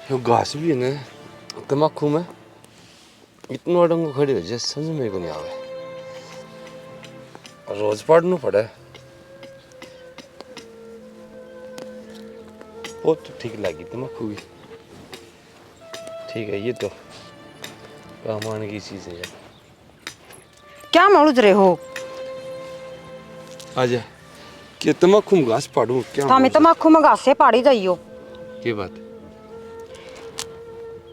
यो घास भी है ना तम्बाकू में इतना अडंगो खड़े हो जाए समझ में को नहीं आवे। रोज पढ़ना पड़े वो तो ठीक लगी तम्बाकू भी ठीक है। ये तो काम आने की चीज है यार। क्या मौज रहे हो? आजा कि तम्बाकू में घास पाड़ू क्या तामी तम्बाकू में घास से पाड़ी जाइयो ये बात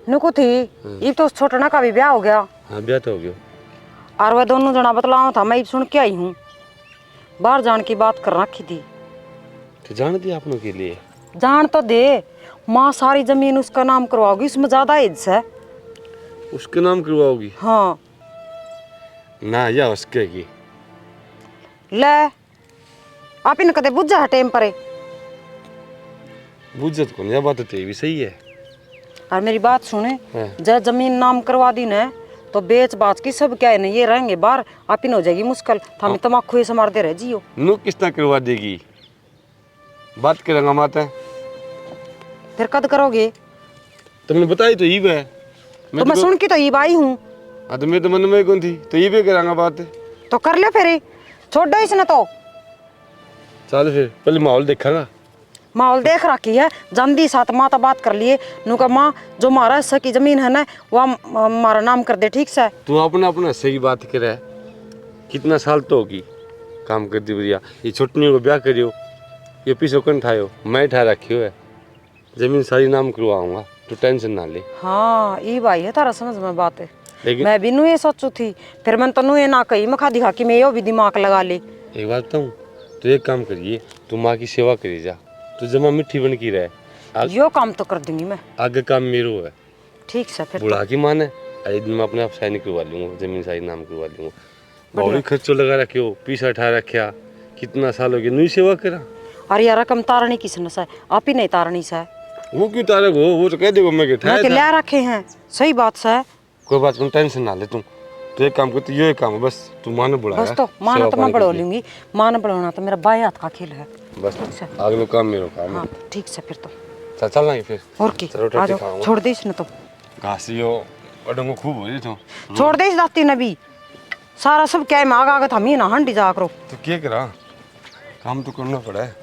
नुको थी। ये तो छोटना का भी ब्याह हो गया। हाँ ब्याह तो हो गया और वह दोनों जना बतलाओ था मैं सुन के आई हूँ। बाहर जान की बात कर रखी थी। तो जान दिया आपनों के लिए जान तो दे माँ सारी जमीन उसका नाम करवाओगी उसमें ज्यादा एज है। उसके नाम करवाओगी? हाँ ना या उसके की ले आप इन कदे बुझा है टेम परे बुझत को नहीं बात तो ये भी सही है। और मेरी बात सुने हाँ। जब जमीन नाम करवा दी न तो बेच बाच की सब क्या है न ये रहेंगे बाहर आप इन हो जाएगी मुश्किल थामी तम्बाकू ये मारते रह जियो। नु किसना करवा देगी बात करेंगा माता फिर कद करोगे? तुमने बताई तो ये है तो मैं सुन के तो ये बाई हूँ। हाँ तो मैं तो मन में कौन थी तो ये भी करांगा बात तो कर ले फिर छोड़ दो इसने तो चल फिर पहले माहौल देखांगा। माहौल देख रखी है जल्दी साथ माँ तो बात कर लिए नुका माँ जो मारा हिस्सा की जमीन है ना वह हमारा नाम कर दे ठीक से। तू अपना अपना सही बात करे कितना साल तो होगी काम कर दी बढ़िया। ये छुट्टियों को ब्याह करियो ये पीछे कौन ठायो मैं ठा रखियो है जमीन सारी नाम करवाऊंगा तू टेंशन ना ले। हाँ ये भाई है तारा समझ में बात है लेकिन मैं भी नू ये सोचू थी फिर मैं तनु ये ना कही मखा दिखा कि मैं यो भी दिमाग लगा ले। एक बात बताऊं तो एक काम करिए तू माँ की सेवा करी जा तू जमा मिट्टी बन की रहे यो काम तो कर दूंगी मैं। आगे काम मेरो है ठीक से फिर बुढ़ा की मान है एक दिन मैं अपने आप साइन करवा लूंगा जमीन सारी नाम करवा लूंगा। बहुत ही खर्चो लगा रखे हो पीछा ठा रखा कितना साल हो गया नहीं सेवा करा। अरे यार रकम तारनी किसने से आप ही नहीं तारनी से वो क्यों तारे को वो तो कह देगा मैं मैं के लिया रखे हैं सही बात से। कोई बात नहीं टेंशन ना ले तुम तो एक काम कर तू ये काम है बस तू माँ ने बुलाया बस तो माना तो मैं बढ़ो लूंगी माँ ने बढ़ाना तो मेरा बाएं हाथ का खेल है। बस ठीक से अगले काम मेरो काम हाँ ठीक से फिर तो चल चलना फिर और की चलो आ रोटी जाओ खाऊंगा छोड़ दे इसने तो घासियो अडंगो खूब हो तो छोड़ दे इस दाती ने भी सारा सब क्या है मांग आगे था मी ना हंडी जा करो तो क्या करा काम तो करना पड़ा है।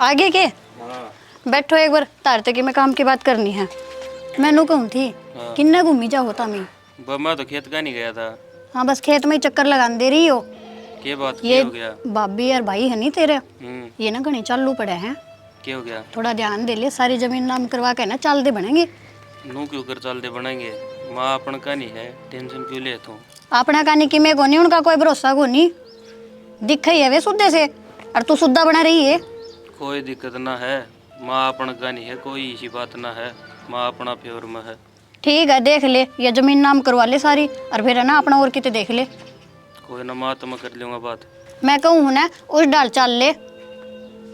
आगे के बैठो एक बार तारते की मैं काम की बात करनी है। मैनू कहूँ थी किन्ने घूमी जाओ तामी मैं तो खेत का नहीं गया था। हाँ बस खेत में ही चक्कर लगा दे रही हो। क्या बात ये हो गया? भाभी और भाई है नहीं तेरे ये ना घने चालू पड़े हैं। क्या हो गया? थोड़ा ध्यान दे ले सारी जमीन नाम करवा के ना चाल दे बनेंगे। नू क्यों कर चाल दे बनाएंगे माँ अपन का नहीं है टेंशन क्यों ले तू? अपना कानी की मैं कोनी उनका कोई भरोसा कोनी दिख ही है वे सुद्धे से और तू सुद्धा बना रही है। कोई दिक्कत ना है माँ अपन का नहीं है कोई इसी बात ना है माँ अपना फेवर में है। ठीक है देख ले ये जमीन नाम करवा ले सारी और फिर है ना अपना और किते देख ले। कोई ना माँ तो मैं कर लूँगा बात। मैं कहूँ ना उस डाल चाल ले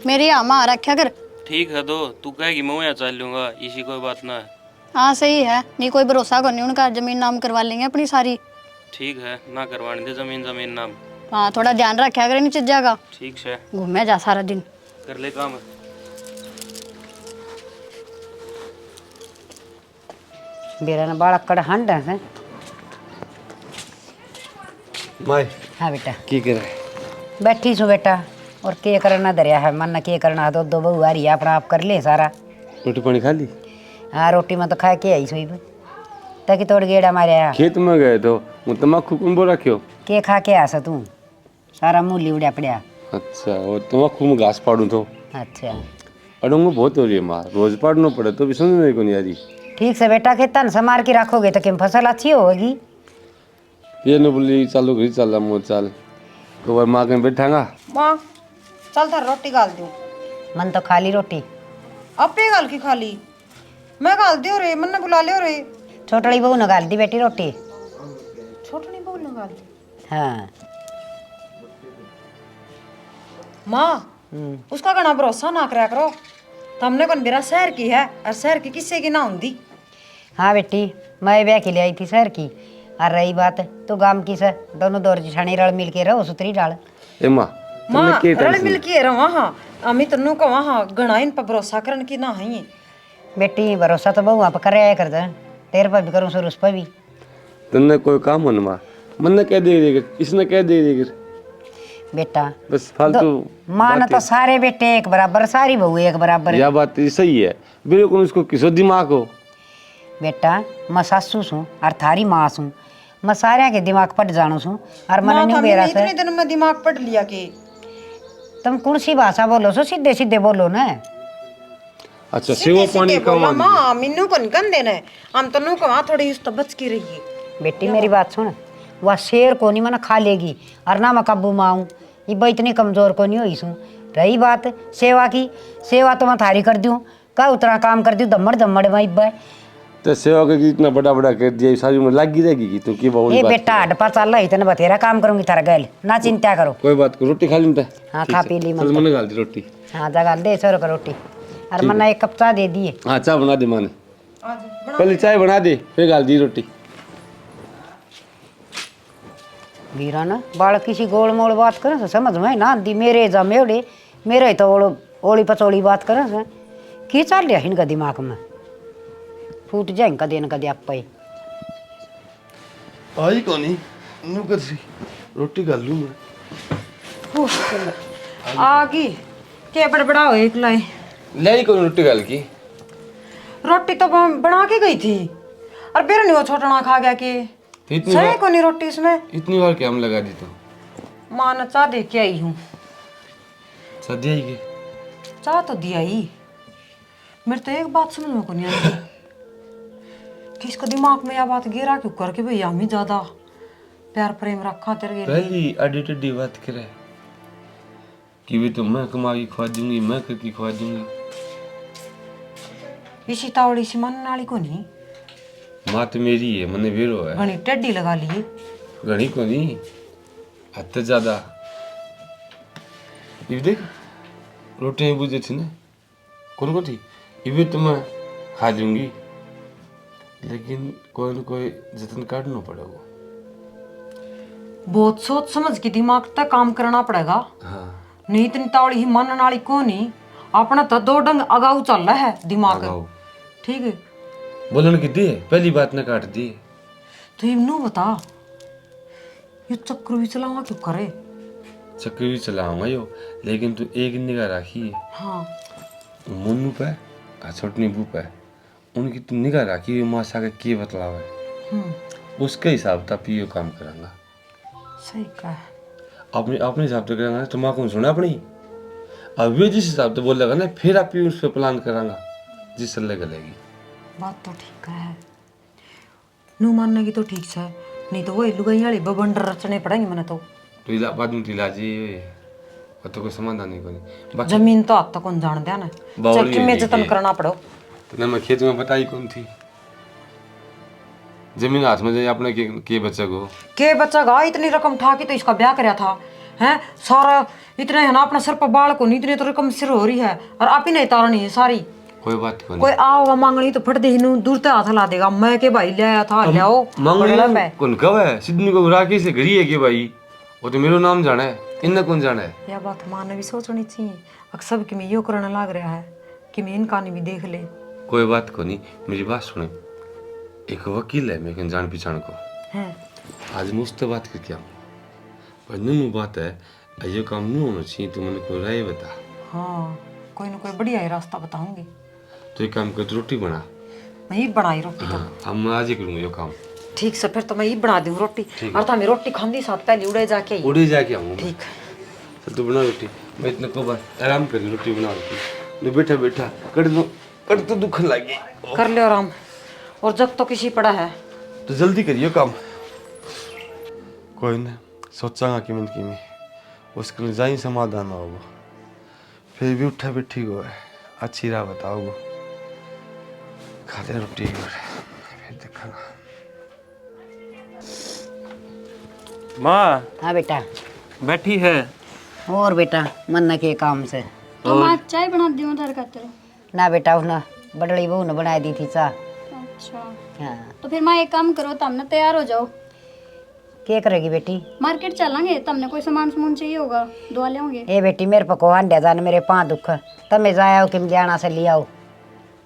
मेरी आमा आ रखा कर। ठीक है दो तू कहेगी मैं यहाँ चल लूँगा इसी कोई बात ना है। हाँ सही है नहीं कोई भरोसा को नहीं उनका जमीन नाम करवा लेंगे अपनी सारी। ठीक है ना करवाने दे जमीन नाम। हाँ थोड़ा ध्यान रखा कर इन चीज़ों का। ठीक है घूमे जा सारा दिन कर ले काम। बेरा ने बाड़ा कड़ हंड है। माय हाँ बेटा की करे बैठी छो बेटा और के करना दरिया है मन के करना दो दो बहु आ रही है अपना आप कर ले सारा। रोटी पानी खा ली? हाँ रोटी में तो खा के आई सोई ताकि तोड़ गेड़ा मारे खेत में गए तो मैं तम्बाकू कौन बोल रखियो के खा के आसा तू सारा मूली उड़िया पड़िया। अच्छा और तम्बाकू में घास पाड़ू तो अच्छा अडंगो बहुत हो रही है माँ रोज पाड़ना पड़े तो भी समझ में को नहीं आ रही। ठीक से बेटा खेतन संभाल के रखोगे तो किम फसल अच्छी होगी। ये न बोली चालू घर चल मो चल तो बार माँ कहीं बैठांगा माँ चल थार रोटी गाल दूँ। मन तो खाली रोटी अपे गाल की खाली मैं गाल दियो रे मन ने बुला लियो रे। छोटड़ी बहू ने गाल दी बेटी रोटी। छोटड़ी बहू ने गाल दी? हाँ माँ उसका घना भरोसा ना करा करो हमने कौन मेरा शहर की है और शहर की किससे की ना होंगी। हाँ बेटी मैं ब्याह के लिए आई थी शहर की और रही बात तो गाम की से दोनों दौर जिठानी रल मिल के रहो सुतरी डाल ए माँ माँ तुमने के रल टेंशन मिल के रहो हाँ अमी तन्नू को वहाँ घना इन पर भरोसा करन की ना है बेटी भरोसा तो बहु आप करे कर दे तेरे पर भी करूँ सर उस पर भी तुमने कोई काम हो ना माँ मन ने कह दे इसने कह दे बेटा बस फालतू माँ ने तो सारे बेटे एक बराबर सारी बहू एक बराबर यह बात सही है बिल्कुल उसको किसो दिमाग हो बेटा मैं सासू सूँ और थारी माँ सूँ मैं सारे के दिमाग पट जानू सूँ और मन न्यू बेरा से इतने दिन में दिमाग पढ़ लिया कि तुम कौन सी भाषा बोलो सो सीधे सीधे बोलो ना अच्छा सेवा पानी का बोला माँ मिन्नू को निकल देना है हम तन्नू को वहाँ थोड़ी उस बच की रही है बेटी मेरी बात सुन वह शेर को नहीं मना खा लेगी और ना मैं कब्बू माऊँ ये भाई इतनी कमजोर को नहीं हुई सूँ रही बात सेवा की सेवा तो मैं थारी कर दूँ का उतना काम कर दूँ दम्मड़ दम्मड़ में इब्बा तो सेवा का इतना बड़ा बड़ा कर दिया सारी उम्र लगी रहेगी कि तू की बहुत ये बेटा हडपा चल रहा इतना बतेरा काम करूंगी तारा गैल ना चिंता करो कोई बात को रोटी खा लेता हाँ खा पी ली चल मैंने गाल दी रोटी हाँ जगा दे सौ का रोटी और मना एक कप चाय दे दिए हाँ चाय बना दे माने पहले चाय बना दे फिर गाल दी रोटी वीरा ना बाल किसी गोल मोल बात करें से समझ में ना आती मेरे जा मेवड़े मेरे तो ओली पचोली बात करें से की चल रहा इनका दिमाग में फूट जाए इनका देने का दिया पाई आई कोनी नु कर सी रोटी खा लूं मैं आगी के बड़बड़ा हो एक लाए ले ही कोनी रोटी गाल की रोटी तो बना के गई थी और फिर नहीं वो छोटना खा गया कि इतनी सही को नहीं रोटी इसमें इतनी बार क्या हम लगा दी तो माँ ने चाह दे के आई हूँ सदिया ही के चाह तो दिया ही मेरे तो एक बात समझ में को नहीं आई कि इसको दिमाग में यह बात गिरा क्यों करके भैया हम ही ज्यादा प्यार प्रेम रखा तेरे लिए पहली अडी टेडी बात करे कि भी तो मैं कमा के खवा दूंगी मैं करके खवा दूंगी इसी तावड़ी सी मन नाली को नहीं माँ तो मेरी है मने वेरो है घनी टेडी लगा ली घनी को नहीं हद से ज्यादा ये देख रोटियां बुझे थी ना कौन को थी ये भी तो मैं खा दूंगी लेकिन कोई न कोई जतन काटना पड़ेगा बहुत सोच समझ के दिमाग तक काम करना पड़ेगा हाँ नहीं इतनी तावड़ी ही मन नाली को नहीं अपना तो दो डंग अगाऊ चल रहा है दिमाग लगाओ ठीक है बोलन की दी पहली बात ना काट दी तो इन्नू बता ये चक्कर भी चलावा क्यों करे चक्कर भी चलाऊंगा यो लेकिन तू एक निगाह रखी है हाँ मुन्नू पे और छोटनी बू पे उनकी तू निगाह रखी है माँ सागर के बतलाव है उसके हिसाब तक यो काम करांगा सही कहा अपने अपने हिसाब से करांगा तो माँ को सुना अपनी अब वे जिस हिसाब से बोलेगा ना फिर आप उस पर प्लान करांगा जिस सल्ले गलेगी बात तो ठीक है नू मानने की तो ठीक है नहीं तो वही लुगाई वाली बबंडर रचने पड़ेंगे मैंने तो टीला बाद में टीला जी वो तो कोई समाधान नहीं कोई बाकी जमीन तो आप तक कौन जान दिया ना बावली चक्की में है जतन ये। करना पड़ो तो ना मैं खेत में बताई कौन थी जमीन हाथ में जाए अपने के बच्चे को के बच्चा गा इतनी रकम उठा के तो इसका ब्याह कराया था हैं सारा इतने है ना अपना सिर पर बाल को नहीं इतनी तो रकम सिर हो रही है और आप ही नहीं तारनी है सारी कोई बात को कोई आओगा मांगनी तो फट दे दूर से हाथ ला देगा मैं के भाई ले आया था ले आओ मांगनी कौन कब है सिद्धनी को राखी से घड़ी है कि भाई वो तो मेरा नाम जाना है इनने कौन जाना है यह बात माँ ने भी सोचनी चाहिए अक्सर कि मैं यो करने लग रहा है कि मैं इनका नहीं भी देख ले कोई बात को नहीं मेरी बात सुने एक वकील है मेरे जान पहचान को हैं आज मुझसे बात करके आऊँ पर नू बात है ये काम नहीं होना चाहिए तो मैंने कोई राय बता हाँ कोई ना कोई बढ़िया ही रास्ता बताऊंगी तो एक काम कर तू रोटी बना मैं ही बनाई रोटी तो हाँ अब मैं आज ही करूँगा ये काम ठीक से फिर तो मैं ही बना दूँ रोटी और तो मैं रोटी खांदी साथ पहले उड़े जाके ही उड़े जाके आऊँगा ठीक चल तू बना रोटी मैं इतना को बात आराम कर रोटी बना रोटी मैं बैठा बैठा कर तो दुख लगे कर ले आराम और जग तो किसी पड़ा है तो जल्दी करिए काम कोई ना सोचांगा कि मैं उसके लिए जाई समाधान होगा फिर भी उठा भी ठीक हो अच्छी राह बताओगे खाते रोटी फिर देखेंगे माँ हाँ बेटा बैठी है और बेटा मन के काम से तो माँ चाय बना दी हूँ धर खाते रहो ना बेटा उसने बड़ड़ी बहू ने बनाई दी थी चाह अच्छा हाँ तो फिर माँ एक काम करो तो हमने तैयार हो जाओ क्या करेगी बेटी? मार्केट चलेंगे, तुमने कोई सामान सामान चाहिए होगा, दुआ ले होंगे। ए बेटी मेरे पको हंडे जान मेरे पाँ दुख तमे जाया कि जाना से ले आओ।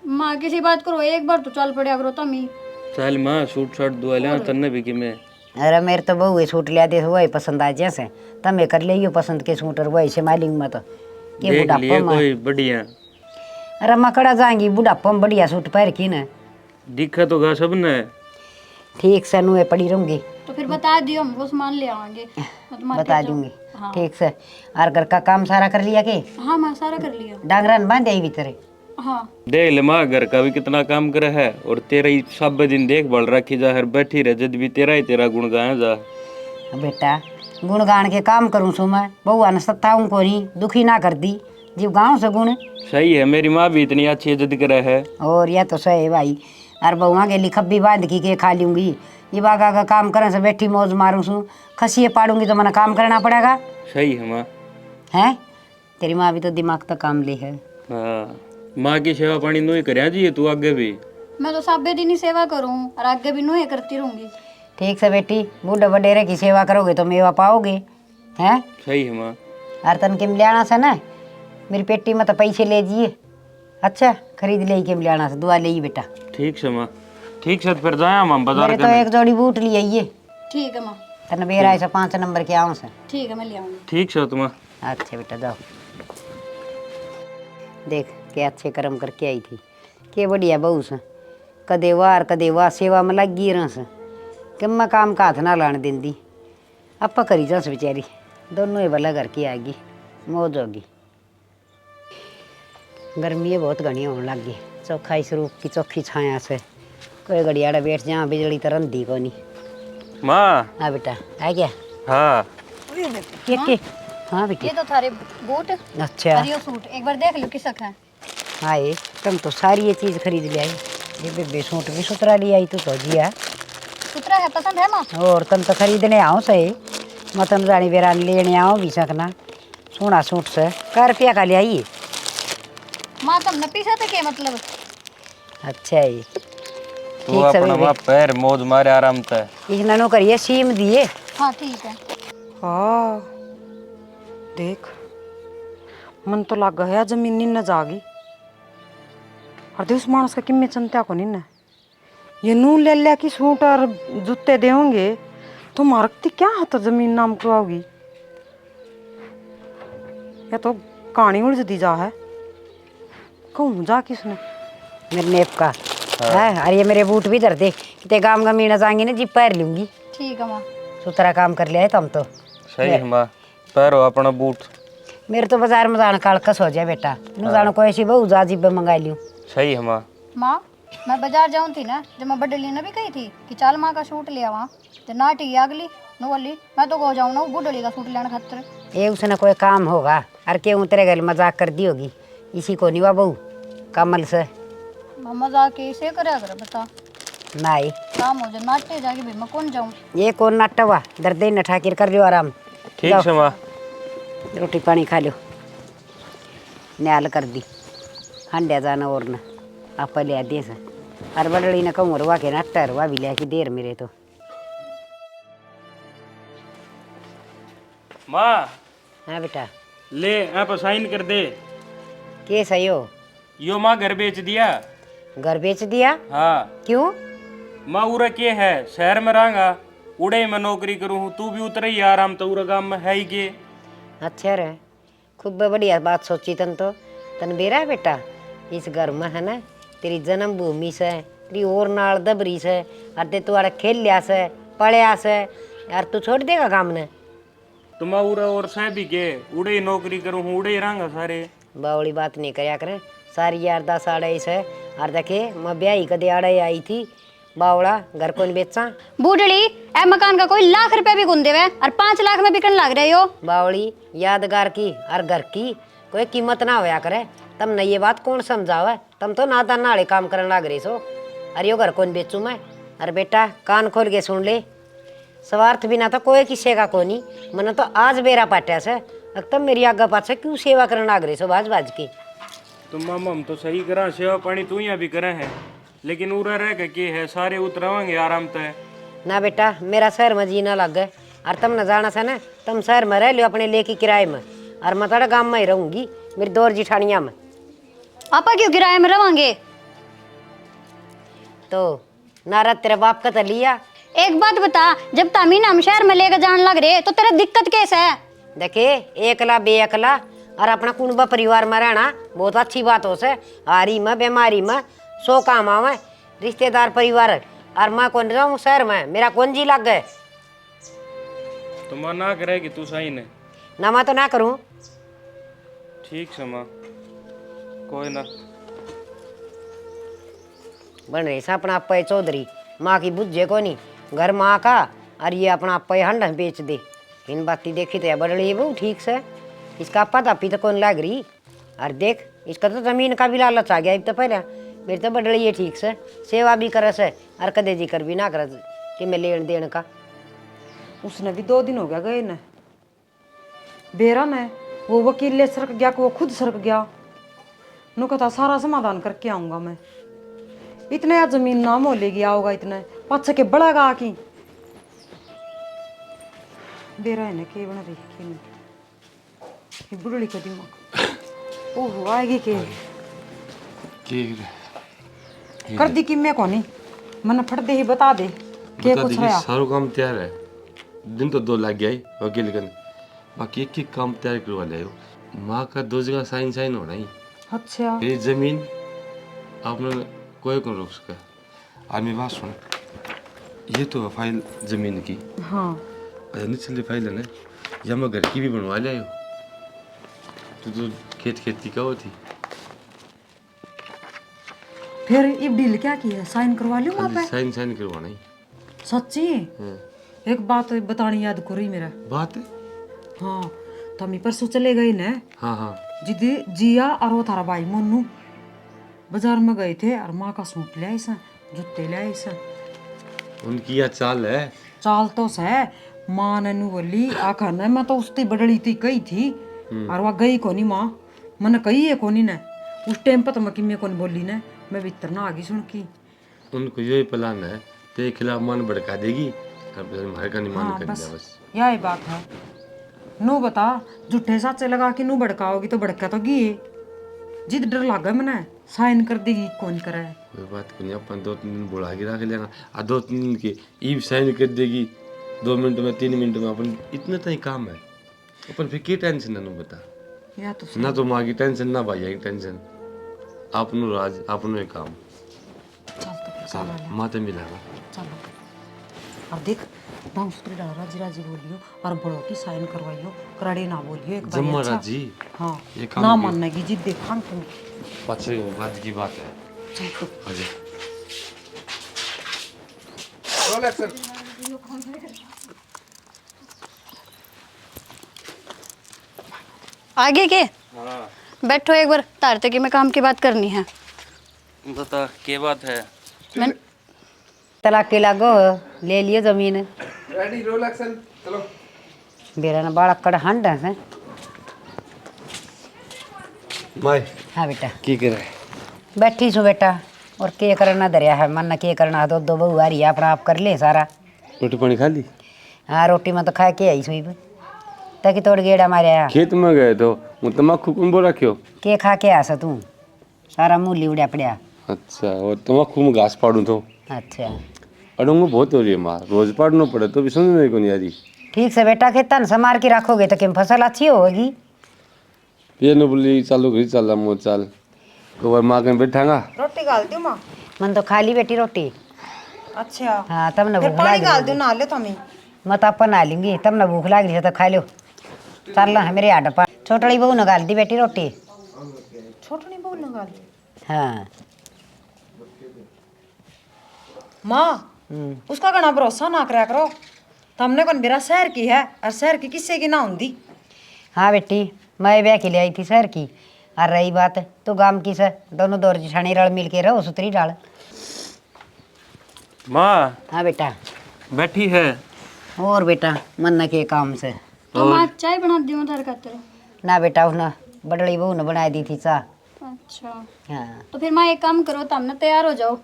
माँ किसी बात करो, एक बार तो चल पड़या करो तुम ही। चल माँ सूट शर्ट दुआ ले तन्ने भी कि मैं अरे मेरे तो बहू सूट लिया दे वही पसंद आ जैसे तमे कर लियो पसंद के सूट और वही से मालिंग मत के देख लिए बुढ़ापा में। कोई बढ़िया अरे मकड़ा जाएंगी बुढ़ापा में बढ़िया सूट पहन की न दिखा तो गा सब ने। ठीक से नुए पड़ी रहूंगी। तो फिर बता दियो, हम वो सामान ले आएंगे। तो मार्केट बता जाओ। दूंगी। हाँ। ठीक से। और घर का काम सारा कर लिया के? हाँ माँ सारा कर लिया। डांगरा न बांधे ही भीतर। हाँ देख ले माँ घर का भी कितना काम करे है और तेरा ही सब दिन देखभाल रखी जा, हर बैठी रह जद भी तेरा ही तेरा गुण गाया जा। बेटा गुणगान के काम करूँ सो मैं बउआ ने सत्ताऊं को नहीं दुखी ना कर दी जीव गाँव से गुण। सही है, मेरी माँ भी इतनी अच्छी इज्जत करे है। और यह तो सही है भाई। और बउआ के लिए खब्बी बांध की के खा लूंगी ये बागा का काम करने से बैठी मौज मारूं सू खसिए पाड़ूंगी तो मना काम करना पड़ेगा। सही है माँ। है तेरी माँ भी तो दिमाग तो काम ले है। हाँ माँ की सेवा पानी नु ही कर जी तू आगे भी। मैं तो साबे दिन ही सेवा करूँ और आगे भी नुए करती रहूंगी। ठीक से बेटी बूढ़े वडेरे की सेवा करोगे तो मेवा पाओगे। हैं सही है माँ। और तन के मिलाना से ना मेरी पेटी में तो पैसे ले जिए। अच्छा खरीद ले के मिलाना से दुआ ले बेटा। ठीक से माँ। ठीक से फिर जाया हम बाजार मेरे तो एक जोड़ी बूट लिए ये ठीक है माँ। तन बेरा ऐसा 5 नंबर के आऊँ से। ठीक है मैं ले आऊंगी। ठीक से तुम। अच्छा बेटा जाओ। देख के अच्छे कर्म करके आई थी के बढ़िया बहू से कदे वाह सेवा में लगी रह से कि मैं काम का हाथ ना लाने देंदी अपा करी जास बेचारी दोनों ही भला घर की आएगी मौज होगी। गर्मी बहुत घनी होने लग गई चौखा इस रूप की चौखी छाया से कोई घड़ियाड़ा बैठ जहाँ बिजली तो रंधी को नहीं। माँ। हाँ बेटा आ गया। हाँ के हाँ बेटी ये तो थारे बूट अच्छा और ये सूट एक बार देख लो किसक है। हाँ ये तुम तो सारी ये चीज़ खरीद ले आई ये बेबे सूट भी सुतरा ले आई तो जिया सुतरा है पसंद है माँ। और तुम तो खरीदने आओ सही मतम रानी बेरानी लेने आओ भी सकना सोना सूट से कै रुपया का ले आई। माँ तुमने पीछा था क्या मतलब। अच्छा ये तू ठीक से अपना माँ पैर मौज मारे आराम से। इस ननो करिए सीम दिए। हाँ ठीक है। हाँ देख मन तो लग गया जमीन निन्न जागी और देश मानस का किम्मे चंत्या को निन्न ये नू ले लिया कि सूट और जूते देंगे तो मारकती क्या है तो जमीन नाम करवाओगी या तो कहानी उलझ दी जा है कहूँ जा किसने मेरे नेप का है। अरे ये मेरे बूट भी धर दे कितने काम का मीना जाएंगे ना जी पैर लूंगी। ठीक है माँ। सुतरा काम कर लिया है तुम तो। सही है माँ पैरो अपना बूट। मेरे तो बाजार में जाना कालकस हो जाए बेटा न जानो कोई ऐसी बहु जाजी पे मंगा लियो। सही है माँ। माँ मैं बाजार जाऊँ थी ना जब मैं बड्डे लेना भी गई थी कि चाल माँ का सूट लिया वहाँ तो ना टी अगली नो वाली मैं तो गो जाऊँ ना बुढ़ली का सूट लेने खातर। ये उसने कोई काम होगा अरे क्यों तेरे घर मजाक कर दी होगी इसी को नहीं हुआ बहू कमल से मम्मा जाके इसे करे कर बता नाई काम हो जाए नाटे जाके भाई मैं कौन जाऊँ। ये कौन नाटा हुआ दर्दे न ठाकिर कर लियो आराम। ठीक से माँ। रोटी पानी खा लो न्याल कर दी हंडिया जाना और न आप ले दिए से अरे बड़ड़ी न कहूँ रुआ के नाटा रुआ भी लिया कि देर मेरे तो। माँ हाँ बेटा ले आप साइन कर दे। के सही हो यो माँ घर बेच दिया। घर बेच दिया? हाँ क्यों? माँ उरा के है शहर में रहूंगा उड़े में नौकरी करूँ तू भी उतर ही आराम तो उरा गाँव में है ही के। अच्छा रे खूब बढ़िया बात सोची तन बेरा है बेटा इस घर में है ना तेरी जन्म भूमि से तेरी और नाल दबरी से और ते तुम्हारा खेल लिया से पढ़िया से यार तू छोड़ देगा काम ने। तुम उरा और सह भी के उड़े ही नौकरी करूँ उड़े ही रहूंगा सारे। बावड़ी बात नहीं करया करें सारी यार 10 आड़े से और देखे मैं ब्याही कदे आड़े आई थी बावड़ा घर कौन बेचा बूढ़ड़ी ए मकान का कोई लाख रुपए भी गुन देवे और 5 लाख में बिकन लग रहे हो। बावड़ी यादगार की और घर की कोई कीमत ना होया करे तम न ये बात कौन समझावे तम तो नाता नाड़े काम करने लग रही सो। अरे यो घर कौन बेचू मैं अरे बेटा कान खोल के सुन ले स्वार्थ बिना तो कोई किसी का को नहीं मन तो आज बेरा पाट्या से तब मेरी आगे पाछे क्यों सेवा करने लग रही सो बाज बाज की। तुम मामा हम तो सही करा सेवा पानी तू यहाँ भी करे है लेकिन उरा रह के है सारे उतरवाएंगे आराम तय ना बेटा मेरा शहर में जीना लग गए और तुम न जाना से ना तुम शहर में रह लो अपने लेके किराए में और मैं थोड़ा गाँव में ही रहूंगी मेरी दो जिठानिया में। आपा क्यों किराए में रवांगे? तो नारद तेरे बाप का तो लिया। एक बात बता, जब तामीन हम शहर में लेकर जाने लग रहे तो तेरा दिक्कत कैसे है? देखे एकला बेअकला और अपना कुनबा परिवार में रहना बहुत अच्छी बात हो से। हारी में बीमारी में सो काम आवे रिश्तेदार परिवार और मैं कौन जाऊँ शहर में मेरा कौन जी लग गए। तो माँ ना करे कि तू सही ने। ना मैं तो ना करूँ। ठीक है माँ, कोई ना। बन रही सा अपना अपा चौधरी माँ की बुझे को नहीं घर माँ का और ये अपना अपा हंडा बेच दे। इन बाती देखी तो बदली बहु ठीक से इसका पता पी तो कौन लग रही। और देख इसका तो जमीन का भी लालच आ गया अब तो पहले मेरे तो बदली है ठीक से सेवा भी करे से और कदे जिक्र भी ना करे कि मैं लेन देन का। उसने भी 2 दिन हो गया गए न बेरा ने वो वकील ले सरक गया कि वो खुद सरक गया। नु कहता सारा समाधान करके आऊंगा मैं। इतने यार जमीन नाम हो लेगी आओगा इतने पाछे के बढ़ागा की बेरा है न के बना रही के नहीं ये बुढ़ड़ी का दिमाग ओहो आएगी के कर दी कि मैं कोनी मन फट दे ही बता दे के कुछ है। सारा काम तैयार है, दिन तो 2 लग गया ही वकील करने, बाकी एक काम तैयार करवा ले। माँ का 2 जगह साइन होना ही। अच्छा ये जमीन आपने कोई कौन रोक सका। आदमी बात सुन, ये तो फाइल जमीन की। हाँ निचली फाइल है ना, या मैं घर की भी बनवा ले। तो खेती का होती फिर ये डील क्या की है साइन करवा लूँ वहाँ पे? साइन करवाना ही। सच्ची एक बात बतानी याद करी मेरा बात है। हाँ तमी परसों चले गए न। हाँ जिदी जिया और वो थारा भाई मोनू बाजार में गए थे और माँ का सूट ले आए सा जूते ले आए सा। उनकी यह चाल है। चाल तो से माँ ने नु बोली आखा न मैं तो उसती बदली थी कही थी और वह गई कोनी माँ मैंने कही है कोनी न उस टाइम पर तो मैं किम्मे कोनी बोली न मैं भीतर ना आगी सुन की। उनको यही प्लान है तेरे खिलाफ मन भड़का देगी हमारे का निमान कर दिया बस। यही बात है। नु बता झूठे साचे लगा के नु भड़काओगी तो भड़का तो गी जिद डर लगा मैंने साइन कर देगी कौन करे। कोई बात नहीं, अपन 2-3 दिन बुला के रख लेना और 2-3 दिन के ईव साइन कर देगी 2 मिनट में 3 मिनट में। अपन इतना तो ही काम है अपन फिर क्या टेंशन है नु बता। या तो ना तो माँ की टेंशन ना भाई की टेंशन आपनो राज आपनो ही काम। चल तो फिर चल माते मिलेगा। चलो अब देख दाम सूत्र डाल राजी राजी बोलियो और बड़ों की साइन करवाइयो कराड़ी ना बोलियो एक बार जम्मा अच्छा। राजी हाँ ये काम ना की- मानने की जिद देखा तुम। पाछे बात की बात है। चल तो अजय आगे के बैठो एक बार तारते की मैं काम की बात करनी है। बता क्या बात है? मैं तलाक के लागो ले लिए जमीन रेडी रोल एक्शन चलो। बेरा ना बाड़ा कड़ हंड है। माय हाँ बेटा की करे बैठी छू बेटा और के करना दरिया है मन के करना दो बहू आ रही है अपना आप कर ले सारा। रोटी पानी खा ली? हाँ रोटी में तो खा के आई सुई ताकि तोड़ गेड़ा मारे खेत में गए तो वो तम्बाकू कौन बोल रखियो? के खा के आसा तू सारा मूली उड़ा पड़ा। अच्छा और तम्बाकू में घास पाड़ू तो अच्छा अड़ूंगो बहुत हो रही है माँ, रोज पाड़ना पड़े तो भी समझ को नहीं आ रही। ठीक से बेटा खेतन संभाल के रखोगे तो किम फसल अच्छी होगी। ये न बोली चालू घर चल रहा मोर चाल तो बार माँ कहीं बैठांगा। रोटी गाल दो माँ। मन तो खा ली बेटी रोटी। अच्छा हाँ तब न फिर भूख पानी लाग गाल दो ना ले तुम्हें। मैं तो अपन आ लूंगी तब न भूख लाग रही है तो खा लो। चल है मेरे आड पा छोटड़ी बहू न गाल दी बेटी रोटी। छोटनी बहू ना गाल हाँ माँ उसका घना भरोसा ना करा करो। तुमने कौन मेरा शहर की है और शहर की किससे की ना होंगी। हाँ बेटी मैं ब्याह के ले आई थी शहर की और रही बात तो गांव की से दोनों दौर जिठानी रल मिल के रहो सुतरी डाल। माँ हाँ बेटा बैठी है। और बेटा मन के काम से तो माँ चाय बना दी उधर खाते रहो। ना बेटा उसने बड़ड़ी बहू ने बनाई दी थी चाह। अच्छा हाँ तो फिर माँ एक काम करो तुम ना तैयार हो जाओ।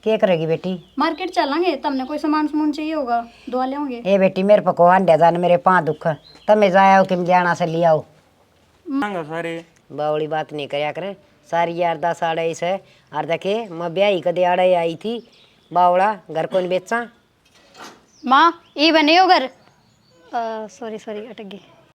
क्या करेगी बेटी? मार्केट चलेंगे, तुमने कोई सामान सामान चाहिए होगा, दुआ ले होंगे। ए बेटी मेरे पको अंडे जान मेरे पाँव दुख तमें जाओ कि जाना से ले आओ। मांगा सारे बावड़ी बात नहीं करया करे सारी यार 10 आड़े से और देखे मैं ब्याही कदे आड़े आई थी बावड़ा घर को बेचा माँ ये बने हो घर, सॉरी सॉरी अटक गई।